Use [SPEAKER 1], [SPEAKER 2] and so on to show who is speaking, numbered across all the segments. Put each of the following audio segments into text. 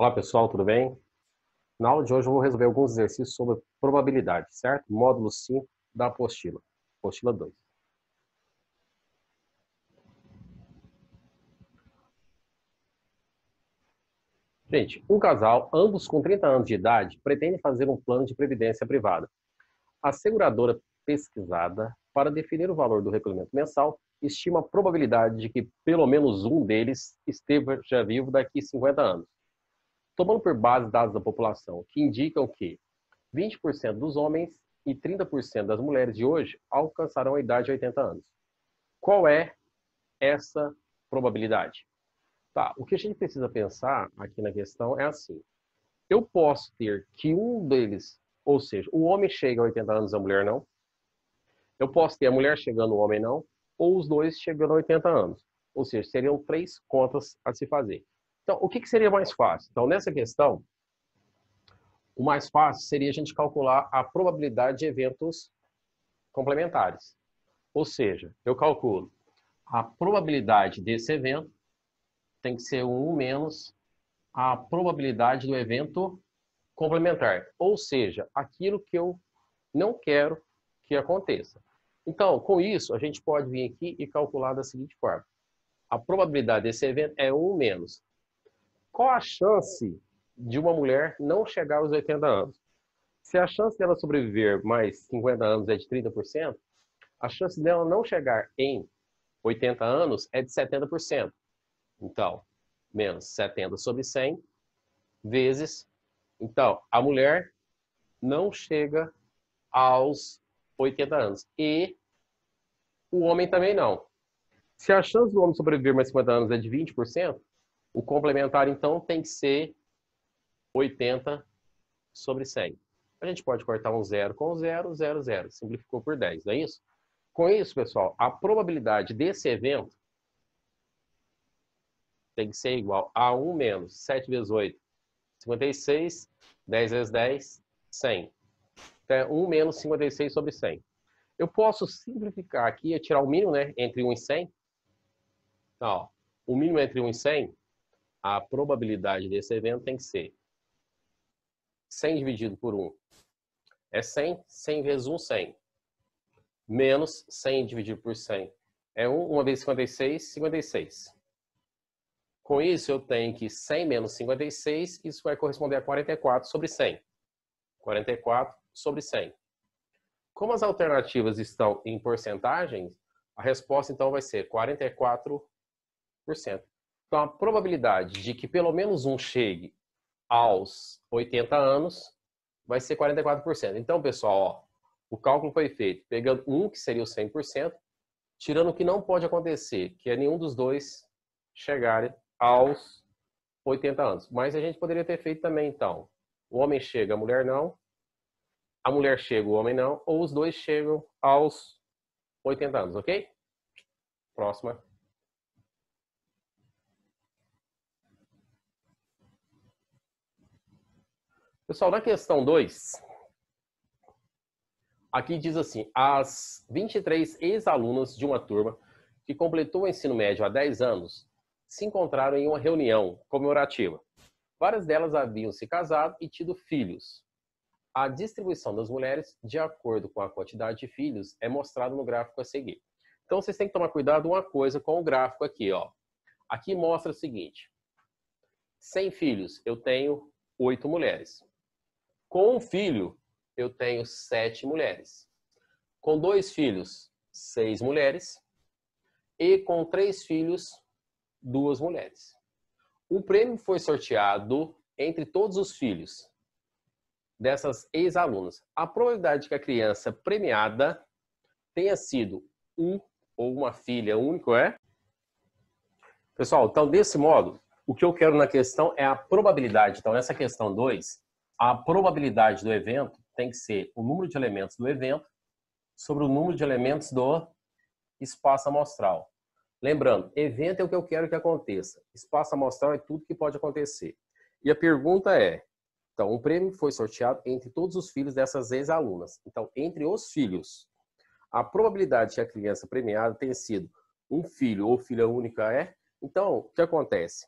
[SPEAKER 1] Olá pessoal, tudo bem? Na aula de hoje eu vou resolver alguns exercícios sobre probabilidade, certo? Módulo 5 da apostila, apostila 2. Gente, um casal, ambos com 30 anos de idade, pretende fazer um plano de previdência privada. A seguradora pesquisada, para definir o valor do recolhimento mensal, estima a probabilidade de que pelo menos um deles esteja vivo daqui a 50 anos. Tomando por base dados da população, que indicam que 20% dos homens e 30% das mulheres de hoje alcançarão a idade de 80 anos. Qual é essa probabilidade? Tá, o que a gente precisa pensar aqui na questão é assim. Eu posso ter que um deles, ou seja, o homem chega a 80 anos, a mulher não. Eu posso ter a mulher chegando, o homem não. Ou os dois chegando a 80 anos. Ou seja, seriam 3 contas a se fazer. Então, o que seria mais fácil? Então, nessa questão, o mais fácil seria a gente calcular a probabilidade de eventos complementares. Ou seja, eu calculo a probabilidade desse evento tem que ser 1 menos a probabilidade do evento complementar. Ou seja, aquilo que eu não quero que aconteça. Então, com isso, a gente pode vir aqui e calcular da seguinte forma. A probabilidade desse evento é 1 menos. Qual a chance de uma mulher não chegar aos 80 anos? Se a chance dela sobreviver mais 50 anos é de 30%, a chance dela não chegar em 80 anos é de 70%. Então, menos 70 sobre 100 vezes... Então, a mulher não chega aos 80 anos. E o homem também não. Se a chance do homem sobreviver mais 50 anos é de 20%, o complementar, então, tem que ser 80 sobre 100. A gente pode cortar um zero com zero, 0, 0. Simplificou por 10, não é isso? Com isso, pessoal, a probabilidade desse evento tem que ser igual a 1 menos 7 vezes 8, 56, 10 vezes 10, 100. Então, é 1 menos 56 sobre 100. Eu posso simplificar aqui e tirar o mínimo, né, entre 1 e 100. Então, ó, o mínimo entre 1 e 100, a probabilidade desse evento tem que ser 100 dividido por 1 é 100, 100 vezes 1, 100. Menos 100 dividido por 100 é 1 vezes 56, 56. Com isso, eu tenho que 100 menos 56, isso vai corresponder a 44 sobre 100. 44 sobre 100. Como as alternativas estão em porcentagens, a resposta então vai ser 44%. Então, a probabilidade de que pelo menos um chegue aos 80 anos vai ser 44%. Então, pessoal, ó, o cálculo foi feito pegando um, que seria o 100%, tirando o que não pode acontecer, que é nenhum dos dois chegarem aos 80 anos. Mas a gente poderia ter feito também, então, o homem chega, a mulher não, a mulher chega, o homem não, ou os dois chegam aos 80 anos, ok? Próxima. Pessoal, na questão 2, aqui diz assim, as 23 ex-alunas de uma turma que completou o ensino médio há 10 anos se encontraram em uma reunião comemorativa. Várias delas haviam se casado e tido filhos. A distribuição das mulheres, de acordo com a quantidade de filhos, é mostrada no gráfico a seguir. Então, vocês têm que tomar cuidado uma coisa com o gráfico aqui, ó. Aqui mostra o seguinte. 100 filhos, eu tenho 8 mulheres. Com um filho, eu tenho 7 mulheres. Com 2 filhos, 6 mulheres. E com 3 filhos, 2 mulheres. O prêmio foi sorteado entre todos os filhos dessas ex-alunas. A probabilidade de que a criança premiada tenha sido um ou uma filha único é... Pessoal, então, desse modo, o que eu quero na questão é a probabilidade. Então, nessa questão 2, a probabilidade do evento tem que ser o número de elementos do evento sobre o número de elementos do espaço amostral. Lembrando, evento é o que eu quero que aconteça. Espaço amostral é tudo que pode acontecer. E a pergunta é, então, um prêmio foi sorteado entre todos os filhos dessas ex-alunas. Então, entre os filhos, a probabilidade que a criança premiada tenha sido um filho ou filha única é... Então, o que acontece?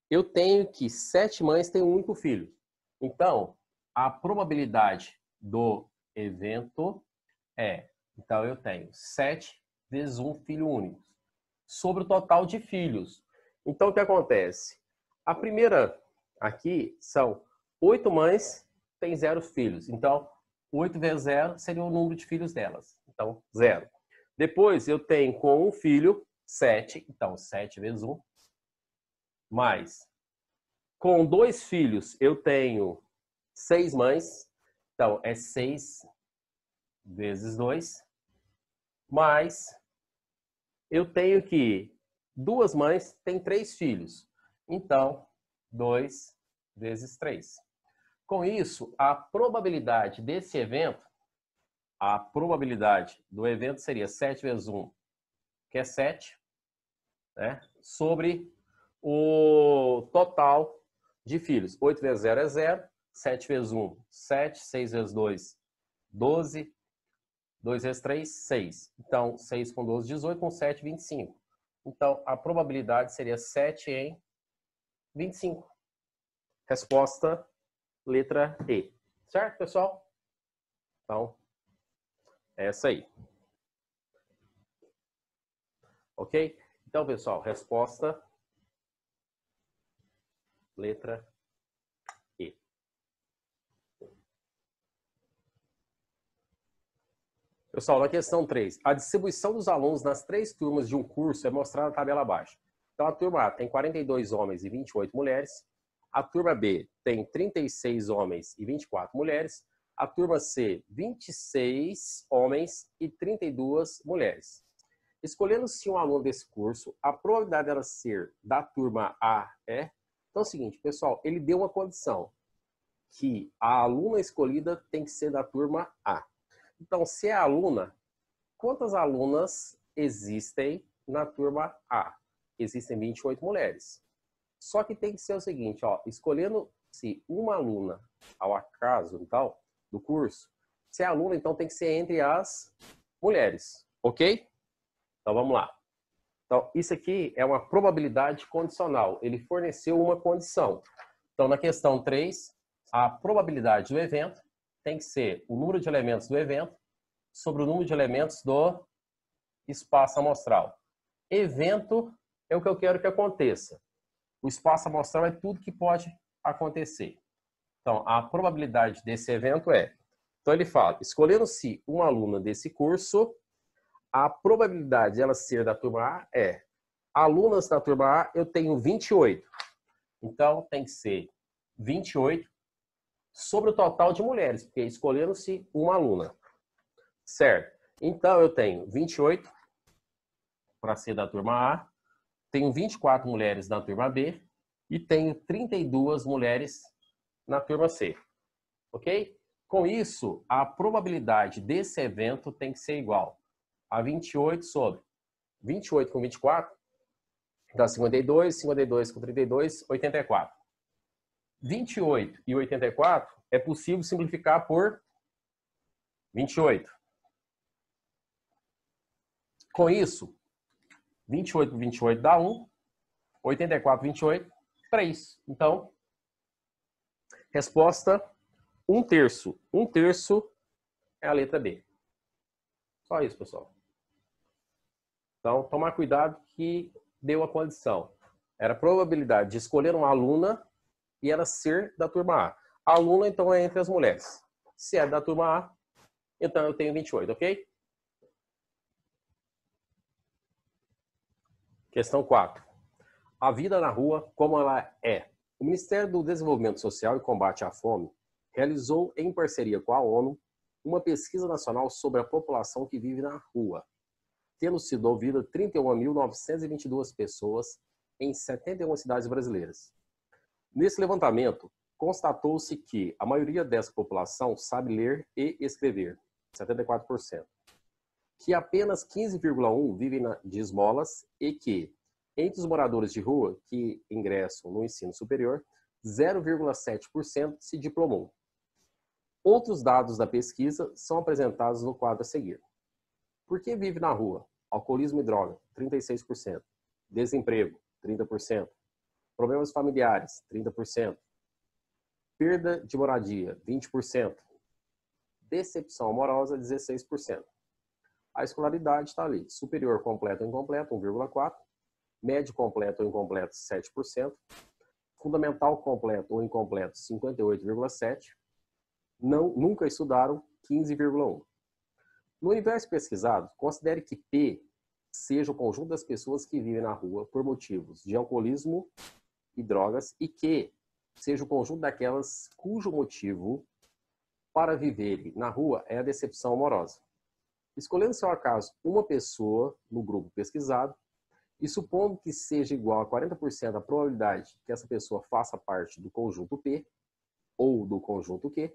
[SPEAKER 1] eu tenho que 7 mães têm um único filho. Então, a probabilidade do evento é, então eu tenho 7 vezes 1 filho único, sobre o total de filhos. Então, o que acontece? A primeira aqui são 8 mães têm 0 filhos. Então, 8 vezes 0 seria o número de filhos delas. Então, 0. Depois, eu tenho com um filho, 7. Então, 7 vezes 1. Mais. Com 2 filhos, eu tenho 6 mães. Então, é 6 vezes 2. Mais, eu tenho que 2 mães têm 3 filhos. Então, 2 vezes 3. Com isso, a probabilidade desse evento, a probabilidade do evento seria 7 vezes 1, que é 7, né? Sobre o total de filhos. 8 vezes 0 é 0, 7 vezes 1, 7, 6 vezes 2, 12, 2 vezes 3, 6. Então, 6 com 12, 18, com 7, 25. Então, a probabilidade seria 7 em 25. Resposta, letra E. Certo, pessoal? Então, é essa aí. Ok? Então, pessoal, resposta, letra E. Pessoal, na questão 3, a distribuição dos alunos nas 3 turmas de um curso é mostrada na tabela abaixo. Então, a turma A tem 42 homens e 28 mulheres. A turma B tem 36 homens e 24 mulheres. A turma C, 26 homens e 32 mulheres. Escolhendo-se um aluno desse curso, a probabilidade dela ser da turma A é... Então, é o seguinte, pessoal, ele deu uma condição, que a aluna escolhida tem que ser da turma A. Então, se é aluna, quantas alunas existem na turma A? Existem 28 mulheres. Só que tem que ser o seguinte, ó, escolhendo-se uma aluna ao acaso, então, do curso, se é aluna, então tem que ser entre as mulheres, ok? Então, vamos lá. Então, isso aqui é uma probabilidade condicional. Ele forneceu uma condição. Então, na questão 3, a probabilidade do evento tem que ser o número de elementos do evento sobre o número de elementos do espaço amostral. Evento é o que eu quero que aconteça. O espaço amostral é tudo que pode acontecer. Então, a probabilidade desse evento é... Então, ele fala, escolhendo-se uma aluna desse curso, a probabilidade de ela ser da turma A é... Alunas da turma A, eu tenho 28. Então, tem que ser 28 sobre o total de mulheres, porque escolhendo-se uma aluna. Certo? Então, eu tenho 28 para ser da turma A, tenho 24 mulheres na turma B e tenho 32 mulheres na turma C. Ok? Com isso, a probabilidade desse evento tem que ser igual a 28 sobre 28 com 24, dá 52, 52 com 32, 84. 28 e 84 é possível simplificar por 28. Com isso, 28 por 28 dá 1, 84 por 28, 3. Então, resposta 1/3. 1/3 é a letra B. Só isso, pessoal. Então, tomar cuidado que deu a condição. Era a probabilidade de escolher uma aluna e ela ser da turma A. A aluna, então, é entre as mulheres. Se é da turma A, então eu tenho 28, ok? Questão 4. A vida na rua, como ela é? O Ministério do Desenvolvimento Social e Combate à Fome realizou, em parceria com a ONU, uma pesquisa nacional sobre a população que vive na rua, tendo sido ouvida 31.922 pessoas em 71 cidades brasileiras. Nesse levantamento, constatou-se que a maioria dessa população sabe ler e escrever, 74%, que apenas 15,1% vivem de esmolas e que, entre os moradores de rua que ingressam no ensino superior, 0,7% se diplomou. Outros dados da pesquisa são apresentados no quadro a seguir. Por que vive na rua? Alcoolismo e droga, 36%. Desemprego, 30%. Problemas familiares, 30%. Perda de moradia, 20%. Decepção amorosa, 16%. A escolaridade está ali. Superior completo ou incompleto, 1,4%. Médio completo ou incompleto, 7%. Fundamental completo ou incompleto, 58,7%. Nunca estudaram, 15,1%. No universo pesquisado, considere que P seja o conjunto das pessoas que vivem na rua por motivos de alcoolismo e drogas e Q seja o conjunto daquelas cujo motivo para viver na rua é a decepção amorosa. Escolhendo, se ao acaso, uma pessoa no grupo pesquisado e supondo que seja igual a 40% a probabilidade que essa pessoa faça parte do conjunto P ou do conjunto Q,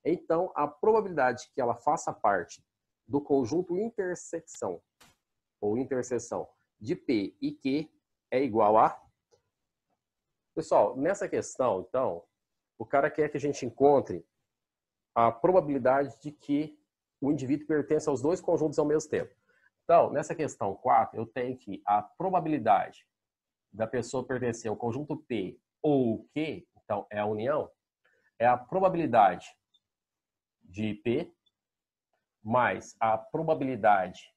[SPEAKER 1] então a probabilidade que ela faça parte do conjunto intersecção ou interseção de P e Q é igual a... Pessoal, nessa questão, então, o cara quer que a gente encontre a probabilidade de que o indivíduo pertence aos dois conjuntos ao mesmo tempo. Então, nessa questão 4, eu tenho que a probabilidade da pessoa pertencer ao conjunto P ou Q, então é a união, é a probabilidade de P mais a probabilidade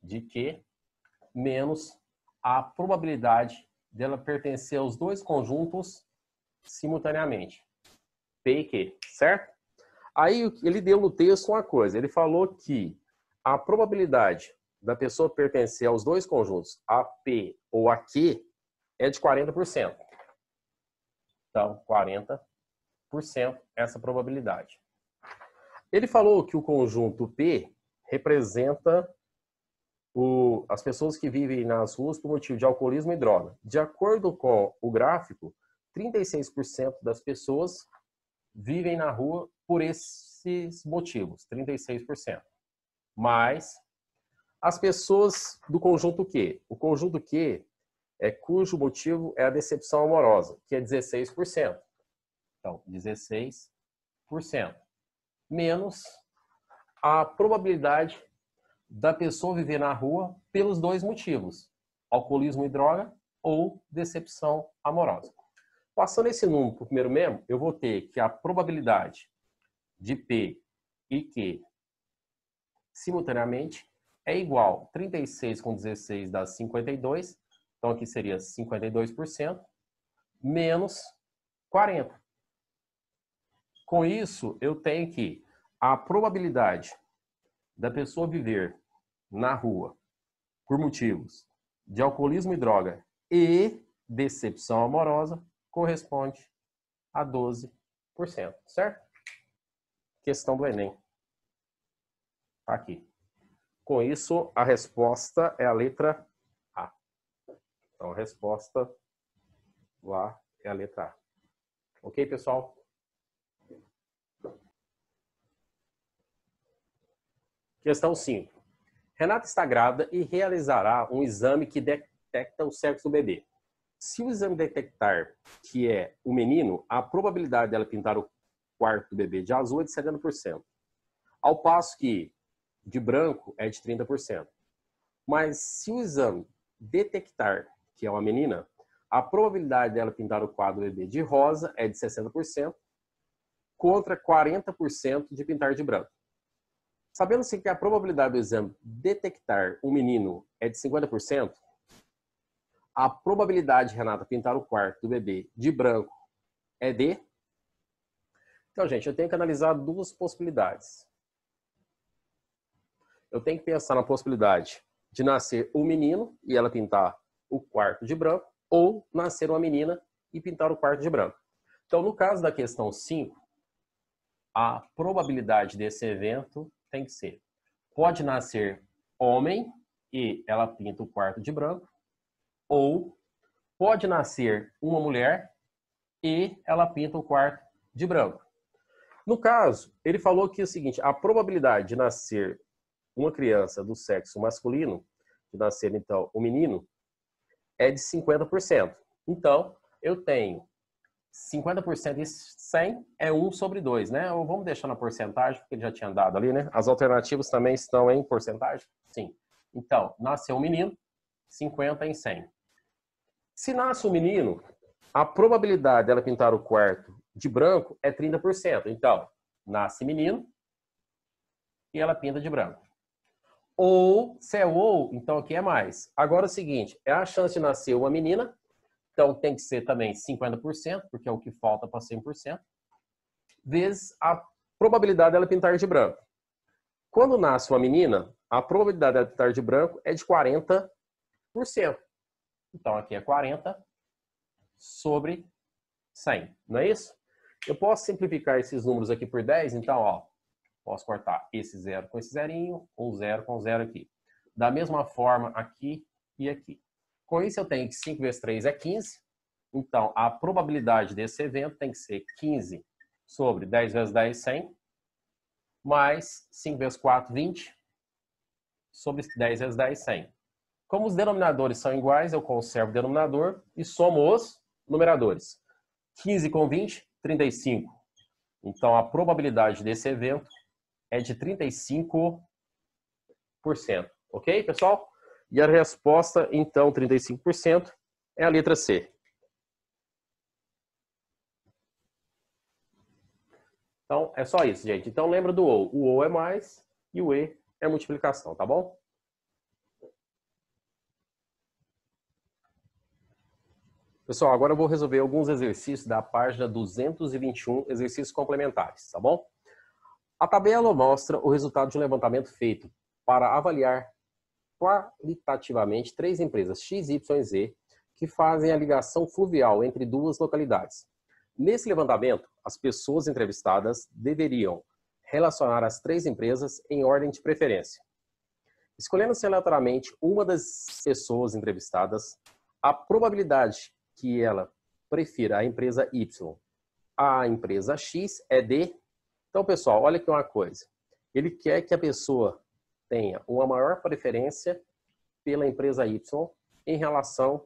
[SPEAKER 1] de Q menos a probabilidade dela pertencer aos dois conjuntos simultaneamente, P e Q, certo? Aí ele deu no texto uma coisa, ele falou que a probabilidade da pessoa pertencer aos dois conjuntos, a P ou a Q, é de 40%. Então, 40% essa probabilidade. Ele falou que o conjunto P representa as pessoas que vivem nas ruas por motivo de alcoolismo e droga. De acordo com o gráfico, 36% das pessoas vivem na rua por esses motivos, 36%. Mas as pessoas do conjunto Q. O conjunto Q é cujo motivo é a decepção amorosa, que é 16%. Então, 16%. Menos a probabilidade da pessoa viver na rua pelos dois motivos, alcoolismo e droga ou decepção amorosa. Passando esse número para o primeiro membro, eu vou ter que a probabilidade de P e Q simultaneamente é igual 36 com 16 dá 52, então aqui seria 52%, menos 40. Com isso, eu tenho que a probabilidade da pessoa viver na rua por motivos de alcoolismo e droga e decepção amorosa corresponde a 12%, certo? Questão do Enem. Tá aqui. Com isso, a resposta é a letra A. Então, a resposta lá é a letra A. Ok, pessoal? Questão 5. Renata está grávida e realizará um exame que detecta o sexo do bebê. Se o exame detectar que é o menino, a probabilidade dela pintar o quarto do bebê de azul é de 70%. Ao passo que de branco é de 30%. Mas se o exame detectar que é uma menina, a probabilidade dela pintar o quadro do bebê de rosa é de 60%, contra 40% de pintar de branco. Sabendo-se que a probabilidade do exame detectar um menino é de 50%, a probabilidade de Renata pintar o quarto do bebê de branco é de... Então, gente, eu tenho que analisar duas possibilidades. Eu tenho que pensar na possibilidade de nascer um menino e ela pintar o quarto de branco, ou nascer uma menina e pintar o quarto de branco. Então, no caso da questão 5, a probabilidade desse evento tem que ser: pode nascer homem e ela pinta o quarto de branco, ou pode nascer uma mulher e ela pinta o quarto de branco. No caso, ele falou que é o seguinte: a probabilidade de nascer uma criança do sexo masculino, de nascer então um menino, é de 50%. Então, eu tenho 50% de 100 é 1 sobre 2, né? Ou vamos deixar na porcentagem, porque ele já tinha dado ali, né? As alternativas também estão em porcentagem? Sim. Então, nasceu um menino, 50 em 100. Se nasce um menino, A probabilidade dela pintar o quarto de branco é 30%. Então, nasce menino e ela pinta de branco. Ou, se é ou, então aqui é mais. Agora é o seguinte, é a chance de nascer uma menina, então tem que ser também 50%, porque é o que falta para 100%, vezes a probabilidade dela pintar de branco. Quando nasce uma menina, a probabilidade dela pintar de branco é de 40%. Então aqui é 40 sobre 100, não é isso? Eu posso simplificar esses números aqui por 10, então, ó, posso cortar esse zero com esse zerinho, um zero com zero aqui. Da mesma forma aqui e aqui. Com isso eu tenho que 5 vezes 3 é 15. Então, a probabilidade desse evento tem que ser 15 sobre 10 vezes 10, 100. Mais 5 vezes 4, 20. Sobre 10 vezes 10, 100. Como os denominadores são iguais, eu conservo o denominador e somo os numeradores. 15 com 20, 35. Então, a probabilidade desse evento é de 35%. Ok, pessoal? E a resposta, então, 35%, é a letra C. Então, é só isso, gente. Então, lembra do ou. O ou é mais e o e é multiplicação, tá bom? Pessoal, agora eu vou resolver alguns exercícios da página 221, exercícios complementares, tá bom? A tabela mostra o resultado de um levantamento feito para avaliar qualitativamente 3 empresas X, Y e Z que fazem a ligação fluvial entre duas localidades. Nesse levantamento, as pessoas entrevistadas deveriam relacionar as 3 empresas em ordem de preferência. Escolhendo-se aleatoriamente uma das pessoas entrevistadas, a probabilidade que ela prefira a empresa Y à empresa X é de... Então, pessoal, olha aqui uma coisa. Ele quer que a pessoa tenha uma maior preferência pela empresa Y em relação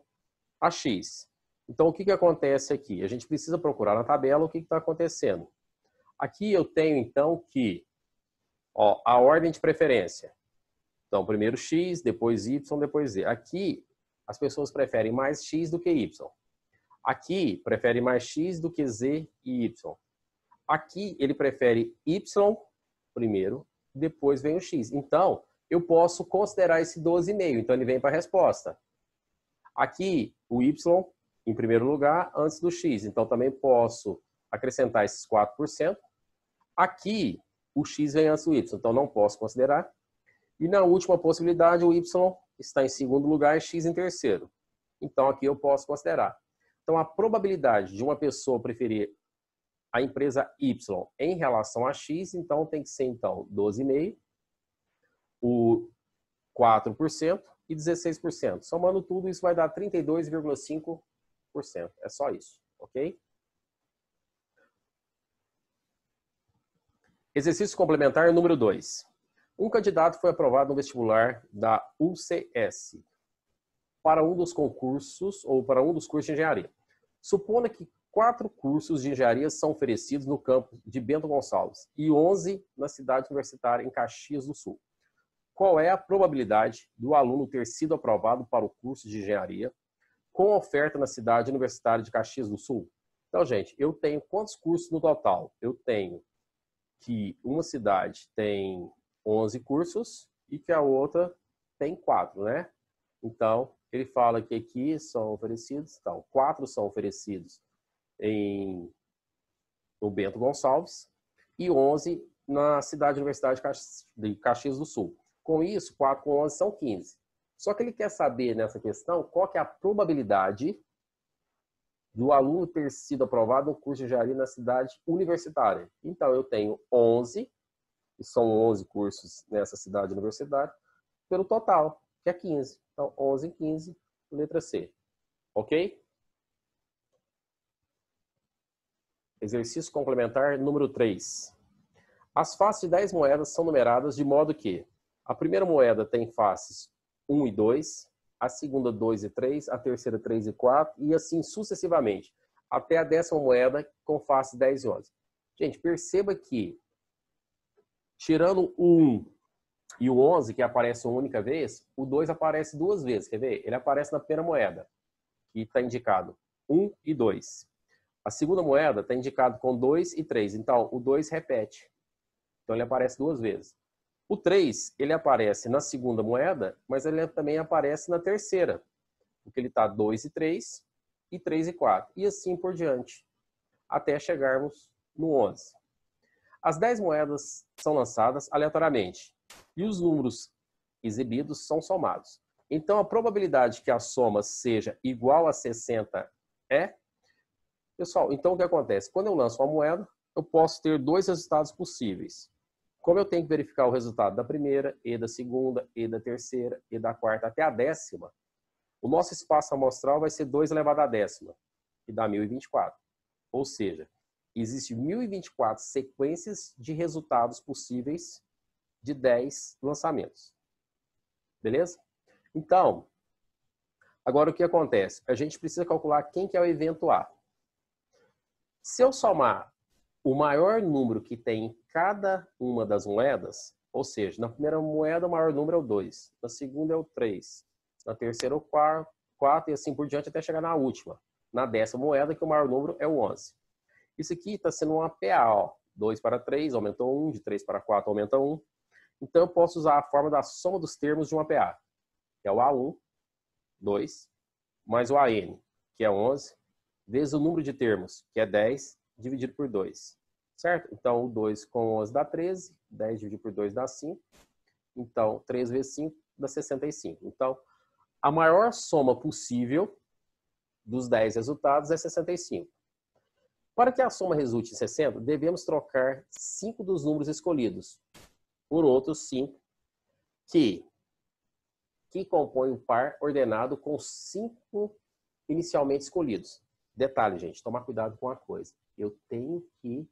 [SPEAKER 1] a X. Então, o que acontece aqui? A gente precisa procurar na tabela o que está acontecendo. Aqui eu tenho, então, que a ordem de preferência. Então, primeiro X, depois Y, depois Z. Aqui, as pessoas preferem mais X do que Y. Aqui, prefere mais X do que Z e Y. Aqui, ele prefere Y primeiro, depois vem o X. Então, eu posso considerar esse 12,5. Então, ele vem para a resposta. Aqui, o Y em primeiro lugar, antes do X. Então, também posso acrescentar esses 4%. Aqui, o X vem antes do Y. Então, não posso considerar. E na última possibilidade, o Y está em segundo lugar e X em terceiro. Então, aqui eu posso considerar. Então, a probabilidade de uma pessoa preferir a empresa Y em relação a X, então, tem que ser, então, 12,5%, o 4% e 16%. Somando tudo, isso vai dar 32,5%. É só isso, ok? Exercício complementar número 2. Um candidato foi aprovado no vestibular da UCS para um dos concursos ou para um dos cursos de engenharia. Suponha que 4 cursos de engenharia são oferecidos no campus de Bento Gonçalves e 11 na cidade universitária em Caxias do Sul. Qual é a probabilidade do aluno ter sido aprovado para o curso de engenharia com oferta na cidade universitária de Caxias do Sul? Então, gente, eu tenho quantos cursos no total? Eu tenho que uma cidade tem 11 cursos e que a outra tem 4, né? Então, ele fala que aqui são oferecidos, então, 4 são oferecidos no Bento Gonçalves e 11 na cidade universitária de Caxias do Sul. Com isso, 4 com 11 são 15. Só que ele quer saber nessa questão qual que é a probabilidade do aluno ter sido aprovado no curso de engenharia na cidade universitária. Então, eu tenho 11, e são 11 cursos nessa cidade universitária, pelo total, que é 15. Então, 11 em 15, letra C. Ok? Exercício complementar número 3. As faces de 10 moedas são numeradas de modo que a primeira moeda tem faces 1 e 2, a segunda 2 e 3, a terceira 3 e 4, e assim sucessivamente, até a 10ª moeda com face 10 e 11. Gente, perceba que, tirando o 1 e o 11, que aparece uma única vez, o 2 aparece 2 vezes, quer ver? Ele aparece na primeira moeda, que está indicado 1 e 2. A segunda moeda está indicado com 2 e 3. Então, o 2 repete. Então, ele aparece duas vezes. O 3, ele aparece na segunda moeda, mas ele também aparece na terceira. Porque ele está 2 e 3, e 3 e 4. E assim por diante, até chegarmos no 11. As 10 moedas são lançadas aleatoriamente. E os números exibidos são somados. Então, a probabilidade que a soma seja igual a 60 é... Pessoal, então o que acontece? Quando eu lanço uma moeda, eu posso ter dois resultados possíveis. Como eu tenho que verificar o resultado da primeira, e da segunda, e da terceira, e da quarta, até a 10ª, o nosso espaço amostral vai ser 2 elevado à 10ª, que dá 1024. Ou seja, existem 1024 sequências de resultados possíveis de 10 lançamentos. Beleza? Então, agora o que acontece? A gente precisa calcular quem que é o evento A. Se eu somar o maior número que tem em cada uma das moedas, ou seja, na primeira moeda o maior número é o 2, na segunda é o 3, na terceira o 4 e assim por diante até chegar na última, na 10ª moeda, que o maior número é o 11. Isso aqui está sendo uma PA, ó. 2 para 3 aumentou 1, de 3 para 4 aumenta 1. Então eu posso usar a forma da soma dos termos de uma PA, que é o A1, 2, mais o AN, que é 11, vezes o número de termos, que é 10, dividido por 2. Certo? Então, o 2 com 11 dá 13, 10 dividido por 2 dá 5. Então, 3 vezes 5 dá 65. Então, a maior soma possível dos 10 resultados é 65. Para que a soma resulte em 60, devemos trocar 5 dos números escolhidos por outros 5 que compõem o par ordenado com 5 inicialmente escolhidos. Detalhe, gente, tomar cuidado com uma coisa. Eu tenho que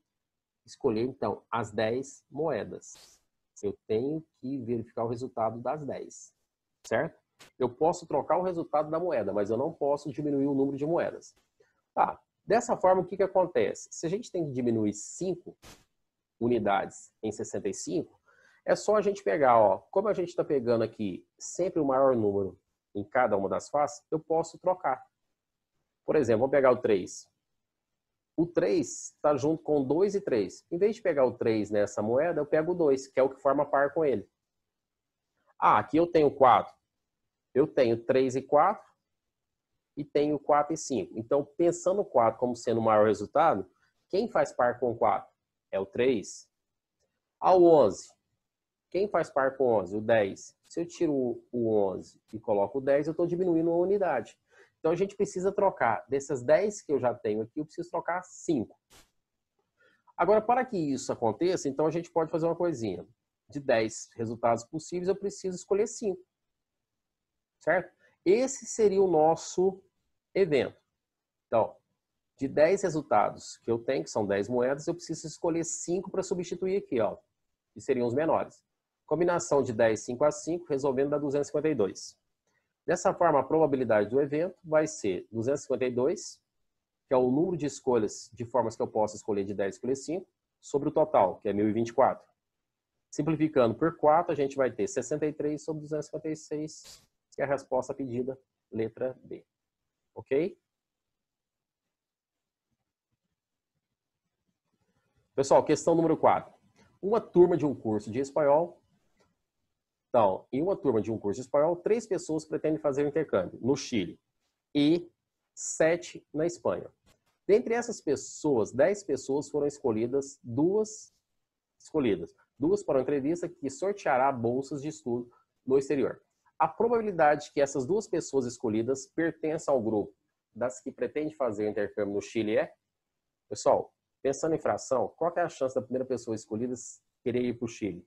[SPEAKER 1] escolher, então, as 10 moedas. Eu tenho que verificar o resultado das 10, certo? Eu posso trocar o resultado da moeda, mas eu não posso diminuir o número de moedas. Tá, dessa forma, o que acontece? Se a gente tem que diminuir 5 unidades em 65, é só a gente pegar, ó, como a gente está pegando aqui sempre o maior número em cada uma das faces, eu posso trocar. Por exemplo, vamos pegar o 3. O 3 está junto com 2 e 3. Em vez de pegar o 3 nessa moeda, eu pego o 2, que é o que forma par com ele. Ah, aqui eu tenho 4. Eu tenho 3 e 4 e tenho 4 e 5. Então, pensando o 4 como sendo o maior resultado, quem faz par com o 4? É o 3. Ao 11. Quem faz par com o 11? O 10. Se eu tiro o 11 e coloco o 10, eu estou diminuindo uma unidade. Então, a gente precisa trocar. Dessas 10 que eu já tenho aqui, eu preciso trocar 5. Agora, para que isso aconteça, então a gente pode fazer uma coisinha. De 10 resultados possíveis, eu preciso escolher 5. Certo? Esse seria o nosso evento. Então, de 10 resultados que eu tenho, que são 10 moedas, eu preciso escolher 5 para substituir aqui, ó, que seriam os menores. Combinação de 10, 5 a 5, resolvendo dá 252. Dessa forma, a probabilidade do evento vai ser 252, que é o número de escolhas de formas que eu posso escolher de 10 escolher 5, sobre o total, que é 1024. Simplificando por 4, a gente vai ter 63 sobre 256, que é a resposta pedida, letra B. Ok? Pessoal, questão número 4. Uma turma de um curso de espanhol. Então, em uma turma de um curso de espanhol, 3 pessoas pretendem fazer o intercâmbio no Chile e 7 na Espanha. Dentre essas pessoas, 10 pessoas foram escolhidas, duas para uma entrevista que sorteará bolsas de estudo no exterior. A probabilidade que essas 2 pessoas escolhidas pertençam ao grupo das que pretende fazer o intercâmbio no Chile é? Pessoal, pensando em fração, qual é a chance da primeira pessoa escolhida querer ir para o Chile?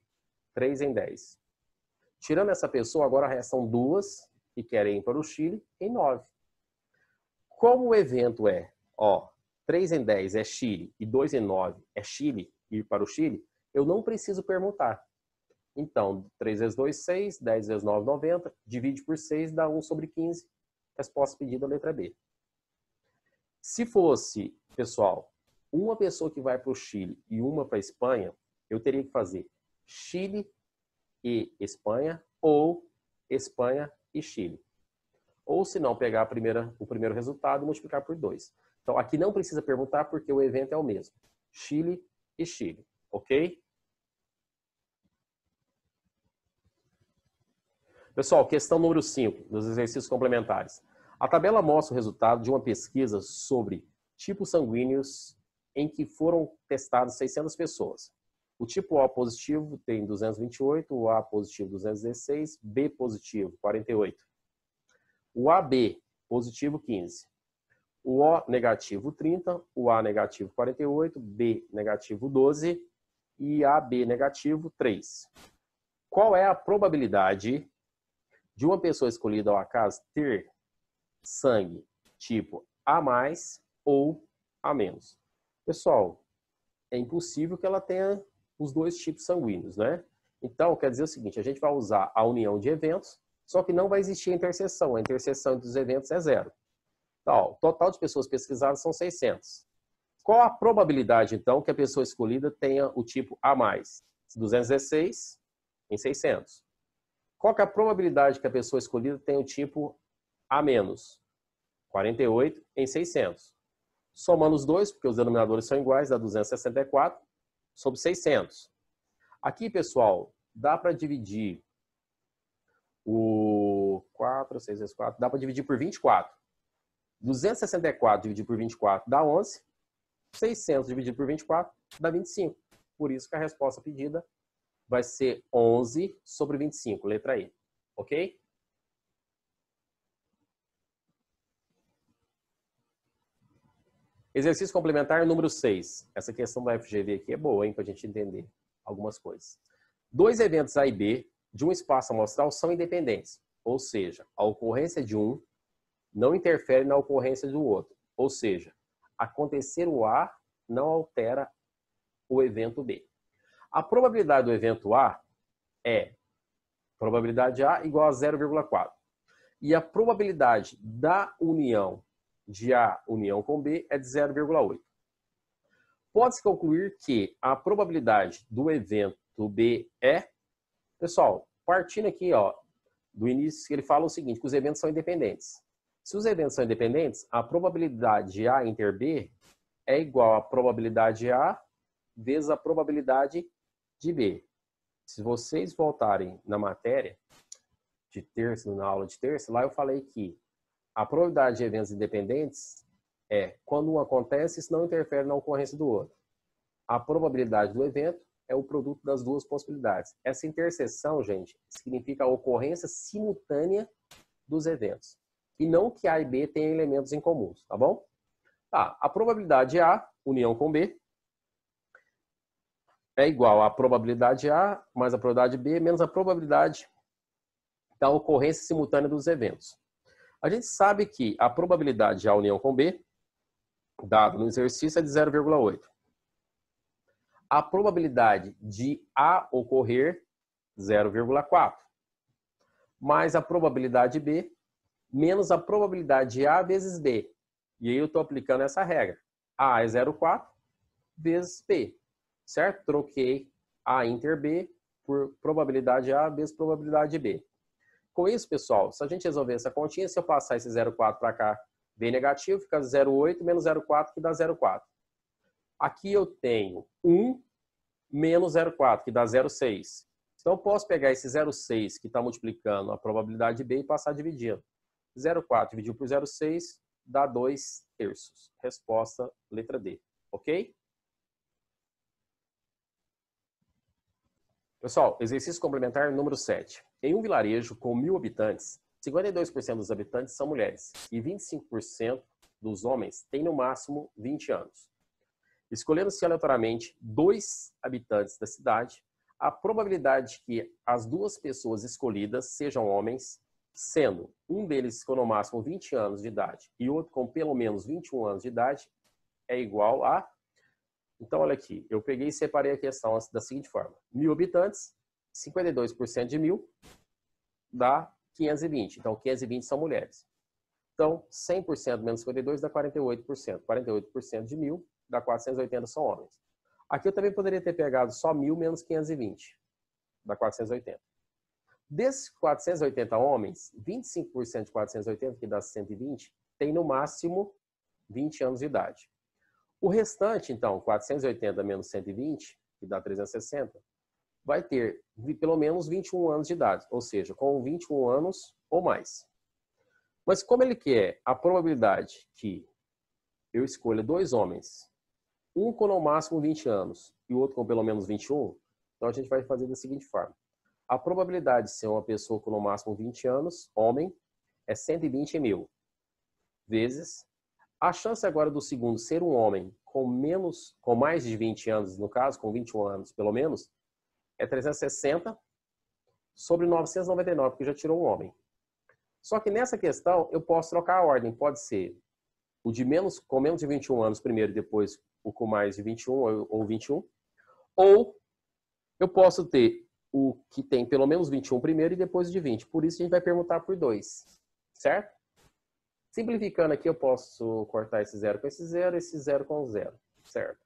[SPEAKER 1] 3 em 10. Tirando essa pessoa, agora restam 2 que querem ir para o Chile em 9. Como o evento é, ó, 3 em 10 é Chile e 2 em 9 é Chile, ir para o Chile, eu não preciso permutar. Então, 3 vezes 2, 6, 10 vezes 9, 90, divide por 6, dá 1 sobre 15. Resposta pedida, letra B. Se fosse, pessoal, uma pessoa que vai para o Chile e uma para a Espanha, eu teria que fazer Chile e Espanha ou Espanha e Chile. Ou se não, pegar o primeiro resultado e multiplicar por 2. Então, aqui não precisa perguntar porque o evento é o mesmo. Chile e Chile, ok? Pessoal, questão número 5, dos exercícios complementares. A tabela mostra o resultado de uma pesquisa sobre tipos sanguíneos em que foram testadas 600 pessoas. O tipo O positivo tem 228, o A positivo 216, B positivo 48. O AB positivo 15. O O negativo 30, o A negativo 48, B negativo 12 e AB negativo 3. Qual é a probabilidade de uma pessoa escolhida ao acaso ter sangue tipo A+, ou A-? Pessoal, é impossível que ela tenha os dois tipos sanguíneos, né? Então, quer dizer o seguinte, a gente vai usar a união de eventos, só que não vai existir a interseção. A interseção entre os eventos é 0. Então, o total de pessoas pesquisadas são 600. Qual a probabilidade, então, que a pessoa escolhida tenha o tipo A+? 216 em 600. Qual que é a probabilidade que a pessoa escolhida tenha o tipo A-? 48 em 600. Somando os dois, porque os denominadores são iguais, dá 264 sobre 600. Aqui, pessoal, dá para dividir o 4, 6 vezes 4, dá para dividir por 24. 264 dividido por 24 dá 11. 600 dividido por 24 dá 25. Por isso que a resposta pedida vai ser 11 sobre 25, letra E. Ok? Exercício complementar número 6. Essa questão da FGV aqui é boa, hein, para a gente entender algumas coisas. Dois eventos A e B de um espaço amostral são independentes, ou seja, a ocorrência de um não interfere na ocorrência do outro. Ou seja, acontecer o A não altera o evento B. A probabilidade do evento A é probabilidade A igual a 0,4. E a probabilidade da união de A união com B é de 0,8. Pode-se concluir que a probabilidade do evento B é... Pessoal, partindo aqui do início, ele fala o seguinte, que os eventos são independentes. Se os eventos são independentes, a probabilidade de A inter B é igual à probabilidade de A vezes a probabilidade de B. Se vocês voltarem na matéria de terça, na aula de terça, lá eu falei que a probabilidade de eventos independentes é quando um acontece, isso não interfere na ocorrência do outro. A probabilidade do evento é o produto das duas possibilidades. Essa interseção, gente, significa a ocorrência simultânea dos eventos. E não que A e B tenham elementos em comuns, tá bom? Tá, a probabilidade A, união com B, é igual à probabilidade A mais a probabilidade B menos a probabilidade da ocorrência simultânea dos eventos. A gente sabe que a probabilidade de A união com B, dado no exercício, é de 0,8. A probabilidade de A ocorrer, 0,4. Mais a probabilidade B, menos a probabilidade de A vezes B. E aí eu estou aplicando essa regra. A é 0,4 vezes B. Certo? Troquei A inter B por probabilidade A vezes probabilidade B. Com isso, pessoal, se a gente resolver essa continha, se eu passar esse 0,4 para cá, B negativo, fica 0,8 menos 0,4, que dá 0,4. Aqui eu tenho 1 menos 0,4, que dá 0,6. Então, eu posso pegar esse 0,6, que está multiplicando a probabilidade de B, e passar dividindo. 0,4 dividido por 0,6 dá 2/3. Resposta, letra D. Ok? Pessoal, exercício complementar número 7. Em um vilarejo com 1.000 habitantes, 52% dos habitantes são mulheres e 25% dos homens têm no máximo 20 anos. Escolhendo-se aleatoriamente 2 habitantes da cidade, a probabilidade de que as 2 pessoas escolhidas sejam homens, sendo um deles com no máximo 20 anos de idade e outro com pelo menos 21 anos de idade, é igual a... Então, olha aqui, eu peguei e separei a questão da seguinte forma. 1.000 habitantes, 52% de 1.000 dá 520. Então, 520 são mulheres. Então, 100% menos 52 dá 48%. 48% de 1.000 dá 480 são homens. Aqui eu também poderia ter pegado só 1.000 menos 520. Dá 480. Desses 480 homens, 25% de 480, que dá 120, tem no máximo 20 anos de idade. O restante, então, 480 menos 120, que dá 360, vai ter pelo menos 21 anos de idade, ou seja, com 21 anos ou mais. Mas como ele quer a probabilidade que eu escolha 2 homens, um com no máximo 20 anos e o outro com pelo menos 21, então a gente vai fazer da seguinte forma. A probabilidade de ser uma pessoa com no máximo 20 anos, homem, é 120 em 1000, vezes a chance agora do segundo ser um homem com mais de 20 anos, no caso, com 21 anos pelo menos, é 360 sobre 999, porque já tirou um homem. Só que nessa questão eu posso trocar a ordem, pode ser o de com menos de 21 anos primeiro e depois o com mais de 21 ou 21, ou eu posso ter o que tem pelo menos 21 primeiro e depois de 20. Por isso a gente vai permutar por 2, certo? Simplificando aqui, eu posso cortar esse 0 com esse 0 com 0, certo?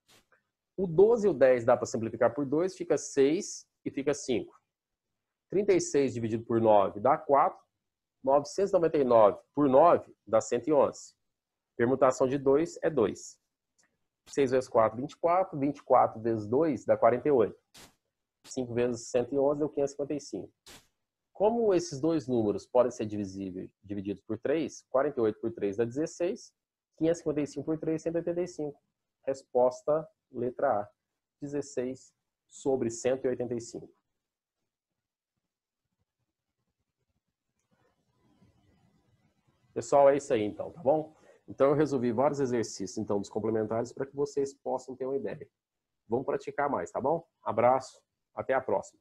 [SPEAKER 1] O 12 e o 10 dá para simplificar por 2, fica 6 e fica 5. 36 dividido por 9 dá 4. 999 por 9 dá 111. Permutação de 2 é 2. 6 vezes 4, 24. 24 vezes 2 dá 48. 5 vezes 111 deu 555. Como esses dois números podem ser divididos por 3, 48 por 3 dá 16, 555 por 3, 185. Resposta, letra A, 16 sobre 185. Pessoal, é isso aí então, tá bom? Então eu resolvi vários exercícios então dos complementares para que vocês possam ter uma ideia. Vamos praticar mais, tá bom? Abraço, até a próxima.